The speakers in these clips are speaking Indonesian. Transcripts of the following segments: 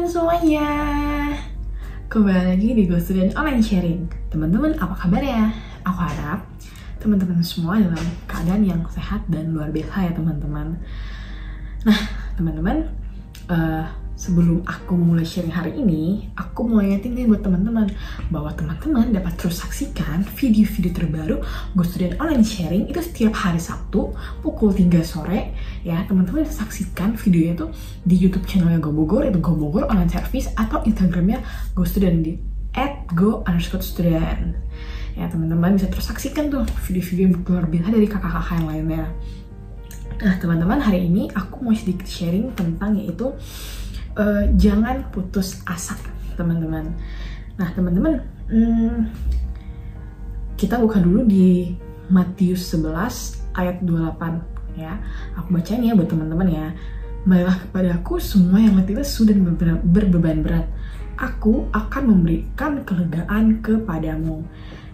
teman-teman semuanya, kembali lagi di Go Student Online Sharing. Teman-teman, apa kabar ya? Aku harap teman-teman semua dalam keadaan yang sehat dan luar biasa ya teman-teman. Nah teman-teman, sebelum aku mulai sharing hari ini, aku mau ingetin nih buat teman-teman bahwa teman-teman dapat terus saksikan video-video terbaru Go Student Online Sharing itu setiap hari Sabtu pukul 3 sore ya. Teman-teman bisa saksikan videonya itu di YouTube channelnya Go Bogor, itu Go Bogor Online Service, atau Instagramnya Go Student di @go_student. Ya teman-teman bisa terus saksikan tuh video-video yang luar biasa dari kakak-kakak yang lainnya. Nah teman-teman, hari ini aku mau sedikit sharing tentang yaitu jangan putus asa teman-teman. Nah teman-teman, kita buka dulu di Matius 11 ayat 28 ya. Aku bacain ya buat teman-teman ya. Marilah kepadaku semua yang letih lesu dan berbeban berat, aku akan memberikan kelegaan kepadamu.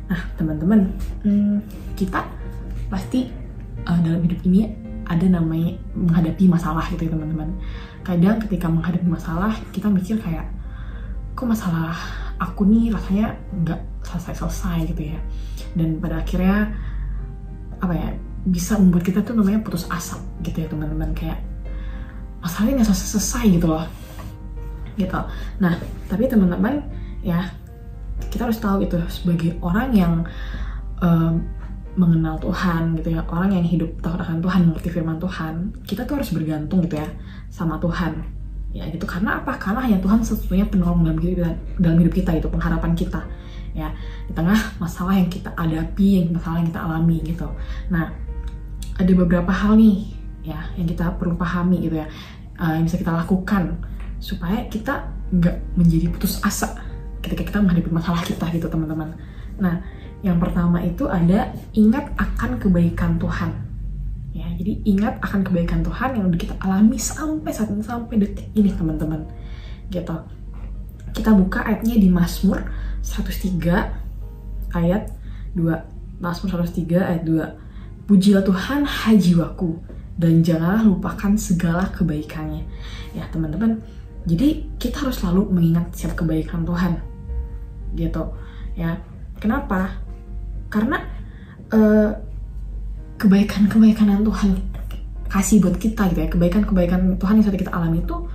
Nah teman-teman, kita pasti dalam hidup ini ada namanya menghadapi masalah gitu ya teman-teman. Kadang ketika menghadapi masalah kita mikir kayak, kok masalah aku nih rasanya nggak selesai-selesai gitu ya. Dan pada akhirnya apa ya, bisa membuat kita tuh namanya putus asa gitu ya teman-teman. Kayak masalahnya nggak selesai gitu loh gitu. Nah tapi teman-teman ya, kita harus tahu gitu, sebagai orang yang mengenal Tuhan gitu ya, orang yang hidup takut akan Tuhan, mengerti firman Tuhan, kita tuh harus bergantung gitu ya sama Tuhan ya gitu. Karena apa? Karena hanya Tuhan sesungguhnya penolong dalam hidup kita, itu pengharapan kita ya di tengah masalah yang kita hadapi, masalah yang kita alami gitu. Nah ada beberapa hal nih ya yang kita perlu pahami gitu ya, yang bisa kita lakukan supaya kita nggak menjadi putus asa ketika kita menghadapi masalah kita gitu teman-teman. Nah yang pertama itu ada, ingat akan kebaikan Tuhan ya. Jadi ingat akan kebaikan Tuhan yang udah kita alami sampai saat ini, sampai detik ini teman-teman gitu. Kita buka ayatnya di Mazmur 103 ayat 2. Mazmur 103 ayat 2. Pujilah Tuhan hai jiwaku, dan janganlah lupakan segala kebaikannya ya teman-teman. Jadi kita harus selalu mengingat setiap kebaikan Tuhan gitu ya. Kenapa? Karena kebaikan-kebaikan yang Tuhan kasih buat kita gitu ya, kebaikan-kebaikan Tuhan yang sudah kita alami itu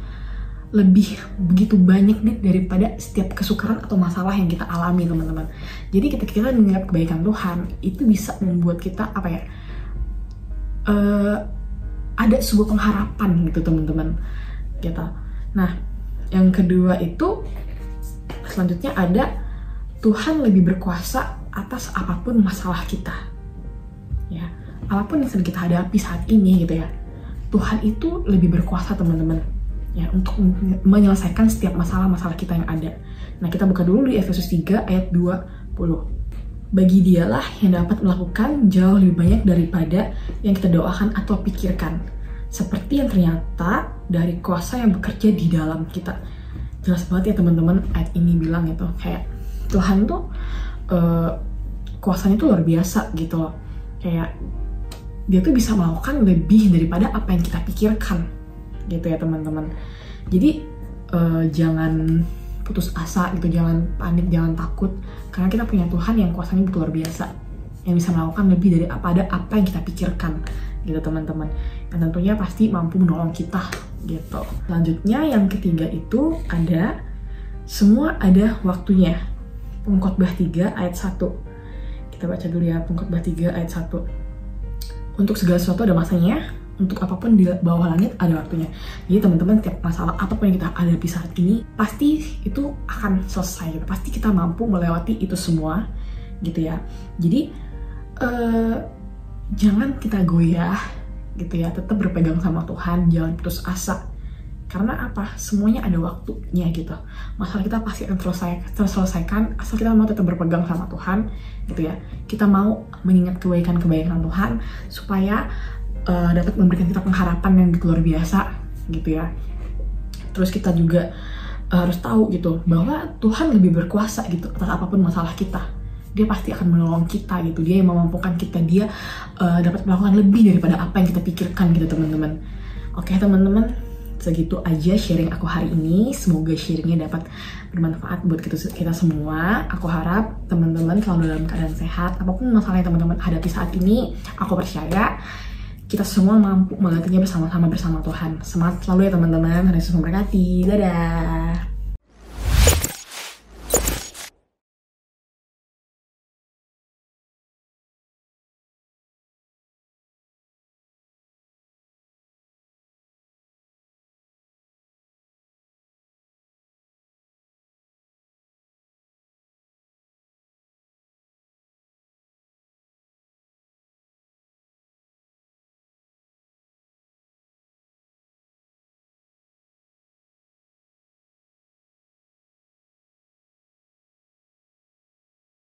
lebih begitu banyak nih daripada setiap kesukaran atau masalah yang kita alami teman-teman. Jadi ketika kita mengingat kebaikan Tuhan, itu bisa membuat kita apa ya, ada sebuah pengharapan gitu teman-teman gitu. Nah yang kedua itu selanjutnya ada, Tuhan lebih berkuasa atas apapun masalah kita ya, apapun yang sedang kita hadapi saat ini gitu ya. Tuhan itu lebih berkuasa teman-teman ya untuk menyelesaikan setiap masalah-masalah kita yang ada. Nah kita buka dulu di Efesus 3 ayat 20. Bagi dialah yang dapat melakukan jauh lebih banyak daripada yang kita doakan atau pikirkan, seperti yang ternyata dari kuasa yang bekerja di dalam kita. Jelas banget ya teman-teman, ayat ini bilang itu kayak Tuhan tuh kuasanya tuh luar biasa gitu loh. Kayak dia tuh bisa melakukan lebih daripada apa yang kita pikirkan gitu ya teman-teman. Jadi jangan putus asa gitu, jangan panik, jangan takut, karena kita punya Tuhan yang kuasanya luar biasa, yang bisa melakukan lebih dari apa yang kita pikirkan gitu teman-teman, dan tentunya pasti mampu menolong kita gitu. Selanjutnya yang ketiga itu ada, semua ada waktunya. Pengkhotbah 3 ayat 1. Kita baca dulu ya, Pengkhotbah 3 ayat 1. Untuk segala sesuatu ada masanya, untuk apapun di bawah langit ada waktunya. Jadi teman-teman, setiap masalah apapun yang kita hadapi saat ini, pasti itu akan selesai gitu. Pasti kita mampu melewati itu semua gitu ya. Jadi jangan kita goyah gitu ya, tetap berpegang sama Tuhan, jangan putus asa. Karena apa? Semuanya ada waktunya gitu. Masalah kita pasti akan terselesaikan asal kita mau tetap berpegang sama Tuhan gitu ya. Kita mau mengingat kebaikan-kebaikan Tuhan supaya dapat memberikan kita pengharapan yang luar biasa gitu ya. Terus kita juga harus tahu gitu bahwa Tuhan lebih berkuasa gitu atas apapun masalah kita. Dia pasti akan menolong kita gitu. Dia yang memampukan kita, dia dapat melakukan lebih daripada apa yang kita pikirkan gitu teman-teman. Oke teman-teman, segitu aja sharing aku hari ini. Semoga sharingnya dapat bermanfaat buat kita semua. Aku harap teman-teman selalu dalam keadaan sehat. Apapun masalah yang teman-teman hadapi saat ini, aku percaya kita semua mampu melewatinya bersama-sama bersama Tuhan. Semangat selalu ya teman-teman. Hari Yesus memberkati. Dadah.